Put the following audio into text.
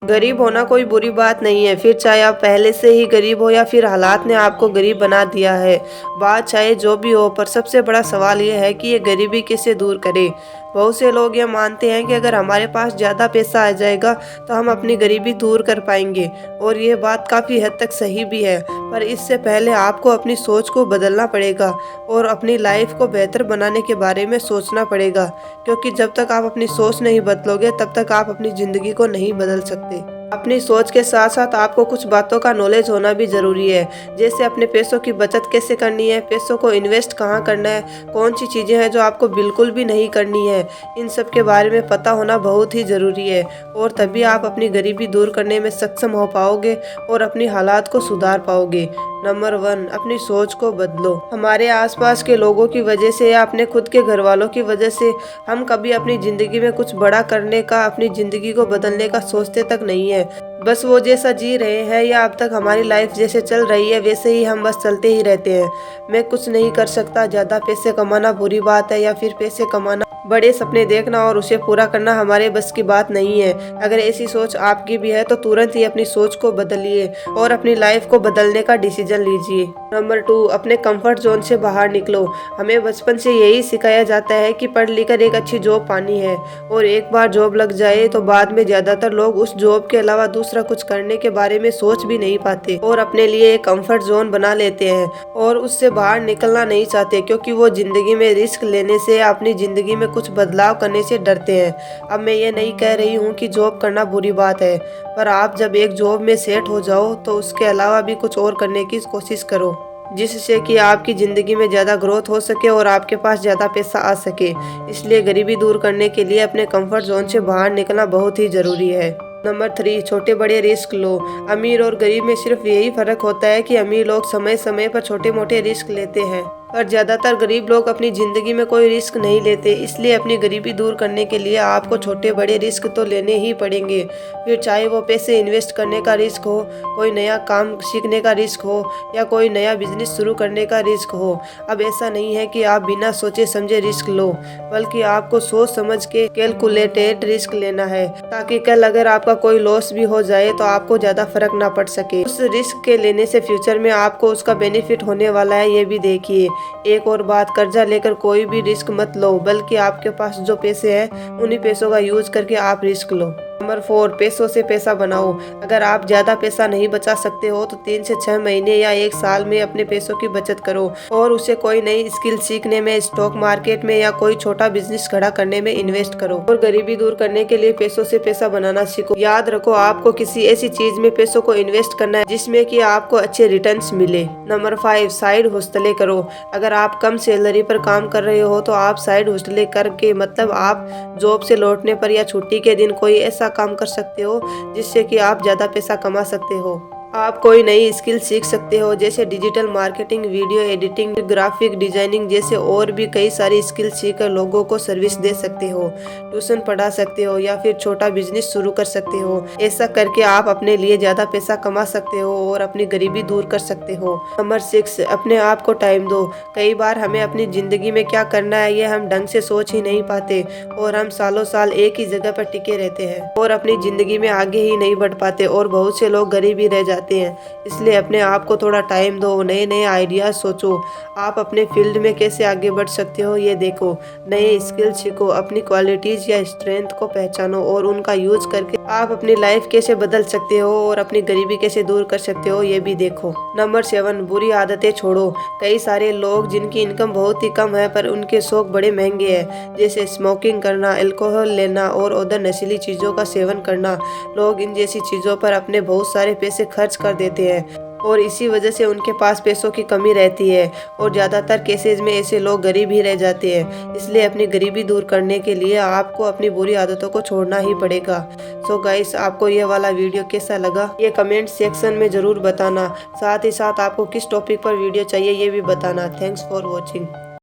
गरीब होना कोई बुरी बात नहीं है, फिर चाहे आप पहले से ही गरीब हो या फिर हालात ने आपको गरीब बना दिया है। बात चाहे जो भी हो, पर सबसे बड़ा सवाल ये है कि ये गरीबी कैसे दूर करें। बहुत से लोग ये मानते हैं कि अगर हमारे पास ज़्यादा पैसा आ जाएगा तो हम अपनी गरीबी दूर कर पाएंगे, और ये बात काफ़ी हद तक सही भी है। पर इससे पहले आपको अपनी सोच को बदलना पड़ेगा और अपनी लाइफ को बेहतर बनाने के बारे में सोचना पड़ेगा, क्योंकि जब तक आप अपनी सोच नहीं बदलोगे तब तक आप अपनी ज़िंदगी को नहीं बदल सकते। अपनी सोच के साथ साथ आपको कुछ बातों का नॉलेज होना भी ज़रूरी है, जैसे अपने पैसों की बचत कैसे करनी है, पैसों को इन्वेस्ट कहाँ करना है, कौन सी चीज़ें हैं जो आपको बिल्कुल भी नहीं करनी है। इन सब के बारे में पता होना बहुत ही ज़रूरी है, और तभी आप अपनी गरीबी दूर करने में सक्षम हो पाओगे और अपनी हालात को सुधार पाओगे। नंबर 1, अपनी सोच को बदलो। हमारे आसपास के लोगों की वजह से या अपने खुद के घर वालों की वजह से हम कभी अपनी ज़िंदगी में कुछ बड़ा करने का, अपनी ज़िंदगी को बदलने का सोचते तक नहीं है। बस वो जैसा जी रहे हैं या अब तक हमारी लाइफ जैसे चल रही है वैसे ही हम बस चलते ही रहते हैं। मैं कुछ नहीं कर सकता, ज़्यादा पैसे कमाना बुरी बात है, या फिर पैसे कमाना, बड़े सपने देखना और उसे पूरा करना हमारे बस की बात नहीं है। अगर ऐसी सोच आपकी भी है तो तुरंत ही अपनी सोच को बदलिए और अपनी लाइफ को बदलने का डिसीजन लीजिए। नंबर 2, अपने कंफर्ट जोन से बाहर निकलो। हमें बचपन से यही सिखाया जाता है कि पढ़ लिख कर एक अच्छी जॉब पानी है, और एक बार जॉब लग जाए तो बाद में ज़्यादातर लोग उस जॉब के अलावा दूसरा कुछ करने के बारे में सोच भी नहीं पाते और अपने लिए एक कंफर्ट जोन बना लेते हैं और उससे बाहर निकलना नहीं चाहते, क्योंकि वो जिंदगी में रिस्क लेने से या अपनी जिंदगी में कुछ बदलाव करने से डरते हैं। अब मैं ये नहीं कह रही हूँ कि जॉब करना बुरी बात है, पर आप जब एक जॉब में सेट हो जाओ तो उसके अलावा भी कुछ और करने की कोशिश करो, जिससे कि आपकी ज़िंदगी में ज़्यादा ग्रोथ हो सके और आपके पास ज़्यादा पैसा आ सके। इसलिए गरीबी दूर करने के लिए अपने कंफर्ट जोन से बाहर निकलना बहुत ही ज़रूरी है। नंबर 3, छोटे बड़े रिस्क लो। अमीर और गरीब में सिर्फ यही फ़र्क होता है कि अमीर लोग समय समय पर छोटे मोटे रिस्क लेते हैं, पर ज़्यादातर गरीब लोग अपनी ज़िंदगी में कोई रिस्क नहीं लेते। इसलिए अपनी गरीबी दूर करने के लिए आपको छोटे बड़े रिस्क तो लेने ही पड़ेंगे, फिर चाहे वो पैसे इन्वेस्ट करने का रिस्क हो, कोई नया काम सीखने का रिस्क हो, या कोई नया बिजनेस शुरू करने का रिस्क हो। अब ऐसा नहीं है कि आप बिना सोचे समझे रिस्क लो, बल्कि आपको सोच समझ के कैलकुलेटेड रिस्क लेना है, ताकि कल अगर आपका कोई लॉस भी हो जाए तो आपको ज़्यादा फर्क ना पड़ सके। उस रिस्क के लेने से फ्यूचर में आपको उसका बेनिफिट होने वाला है, ये भी देखिए। एक और बात, कर्जा लेकर कोई भी रिस्क मत लो, बल्कि आपके पास जो पैसे हैं उन्हीं पैसों का यूज करके आप रिस्क लो। नंबर 4, पैसों से पैसा बनाओ। अगर आप ज़्यादा पैसा नहीं बचा सकते हो तो 3 से 6 महीने या 1 साल में अपने पैसों की बचत करो और उसे कोई नई स्किल सीखने में, स्टॉक मार्केट में या कोई छोटा बिजनेस खड़ा करने में इन्वेस्ट करो। और गरीबी दूर करने के लिए पैसों से पैसा बनाना सीखो। याद रखो, आपको किसी ऐसी चीज में पैसों को इन्वेस्ट करना है जिसमें कि आपको अच्छे रिटर्न्स मिले। नंबर 5, साइड हॉस्टलें करो। अगर आप कम सैलरी पर काम कर रहे हो तो आप साइड हॉस्टलें करके, मतलब आप जॉब से लौटने पर या छुट्टी के दिन कोई ऐसा काम कर सकते हो जिससे कि आप ज़्यादा पैसा कमा सकते हो। आप कोई नई स्किल सीख सकते हो, जैसे digital marketing, video editing, graphic designing जैसे और भी कई सारी स्किल सीखकर लोगों को सर्विस दे सकते हो, ट्यूशन पढ़ा सकते हो या फिर छोटा बिजनेस शुरू कर सकते हो। ऐसा करके आप अपने लिए ज़्यादा पैसा कमा सकते हो और अपनी गरीबी दूर कर सकते हो। नंबर 6, अपने आप को टाइम दो। कई बार हमें अपनी ज़िंदगी में क्या करना है ये हम ढंग से सोच ही नहीं पाते और हम सालों साल एक ही जगह पर टिके रहते हैं और अपनी ज़िंदगी में आगे ही नहीं बढ़ पाते, और बहुत से लोग गरीब ही रह जाते हैं। इसलिए अपने आप को थोड़ा टाइम दो, नए नए आइडियाज सोचो, आप अपने फील्ड में कैसे आगे बढ़ सकते हो ये देखो, नए स्किल सीखो, अपनी क्वालिटीज या स्ट्रेंथ को पहचानो और उनका यूज करके आप अपनी लाइफ कैसे बदल सकते हो और अपनी गरीबी कैसे दूर कर सकते हो ये भी देखो। नंबर 7, बुरी आदतें छोड़ो। कई सारे लोग जिनकी इनकम बहुत ही कम है पर उनके शौक बड़े महंगे हैं, जैसे स्मोकिंग करना, अल्कोहल लेना और उधर नशीली चीज़ों का सेवन करना। लोग इन जैसी चीज़ों पर अपने बहुत सारे पैसे खर्च कर देते हैं और इसी वजह से उनके पास पैसों की कमी रहती है और ज़्यादातर केसेस में ऐसे लोग गरीब ही रह जाते हैं। इसलिए अपनी गरीबी दूर करने के लिए आपको अपनी बुरी आदतों को छोड़ना ही पड़ेगा। सो गाइस, आपको ये वाला वीडियो कैसा लगा ये कमेंट सेक्शन में ज़रूर बताना। साथ ही साथ आपको किस टॉपिक पर वीडियो चाहिए ये भी बताना। Thanks for watching.